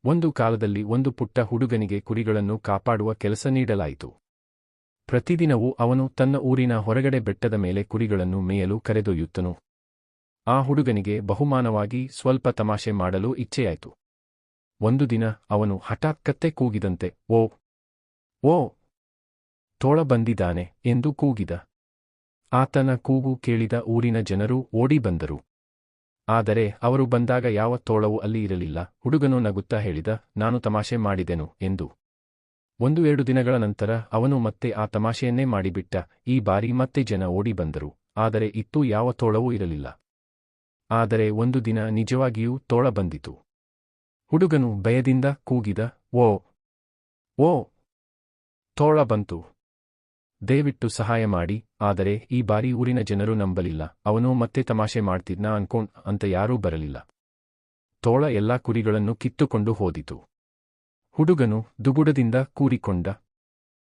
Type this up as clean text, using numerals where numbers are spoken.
ಒಂದು ಕಾಲದಲ್ಲಿ ಒಂದು ಪುಟ್ಟ ಹುಡುಗನಿಗೆ ಕುರಿಗಳನ್ನು ಕಾಪಾಡುವ ಕೆಲಸ ನೀಡಲಾಯಿತು. ಪ್ರತಿದಿನವೂ ಅವನು ತನ್ನ ಊರಿನ ಹೊರಗಡೆ ಬೆಟ್ಟದ ಮೇಲೆ ಕುರಿಗಳನ್ನು ಮೇಯಲು ಕರೆದೊಯ್ಯುತ್ತನು. ಆ ಹುಡುಗನಿಗೆ ಬಹುಮಾನವಾಗಿ ಸ್ವಲ್ಪ ತಮಾಷೆ ಮಾಡಲು ಇಚ್ಛೆಯಾಯಿತು. ಒಂದು ದಿನ ಅವನು ಹಠಾತ್ ಕತ್ತೆ ಕೂಗಿದಂತೆ ಓ ಓ ತೋಳ ಬಂದಿದ್ದಾನೆ ಎಂದು ಕೂಗಿದ. ಆತನ ಕೂಗು ಕೇಳಿದ ಊರಿನ ಜನರು ಓಡಿ ಬಂದರು. ಆದರೆ ಅವರು ಬಂದಾಗ ಯಾವ ತೋಳವೂ ಅಲ್ಲಿ ಇರಲಿಲ್ಲ. ಹುಡುಗನು ನಗುತ್ತಾ ಹೇಳಿದ, ನಾನು ತಮಾಷೆ ಮಾಡಿದೆನು ಎಂದು. 1-2 ದಿನಗಳ ನಂತರ ಅವನು ಮತ್ತೆ ಆ ತಮಾಷೆಯನ್ನೇ ಮಾಡಿಬಿಟ್ಟ. ಈ ಬಾರಿ ಮತ್ತೆ ಜನ ಓಡಿ ಬಂದರು, ಆದರೆ ಇತ್ತೂ ಯಾವ ತೋಳವೂ ಇರಲಿಲ್ಲ. ಆದರೆ ಒಂದು ದಿನ ನಿಜವಾಗಿಯೂ ತೋಳ ಬಂದಿತು. ಹುಡುಗನು ಭಯದಿಂದ ಕೂಗಿದ, ಓ ಓ ತೋಳ ಬಂತು, ದಯವಿಟ್ಟು ಸಹಾಯ ಮಾಡಿ. ಆದರೆ ಈ ಬಾರಿ ಊರಿನ ಜನರು ನಂಬಲಿಲ್ಲ. ಅವನು ಮತ್ತೆ ತಮಾಷೆ ಮಾಡ್ತಿದ್ನ ಅಂತ ಯಾರೂ ಬರಲಿಲ್ಲ. ತೋಳ ಎಲ್ಲಾ ಕುರಿಗಳನ್ನು ಕಿತ್ತುಕೊಂಡು ಹೋದಿತು. ಹುಡುಗನು ದುಗುಡದಿಂದ ಕೂರಿಕೊಂಡ,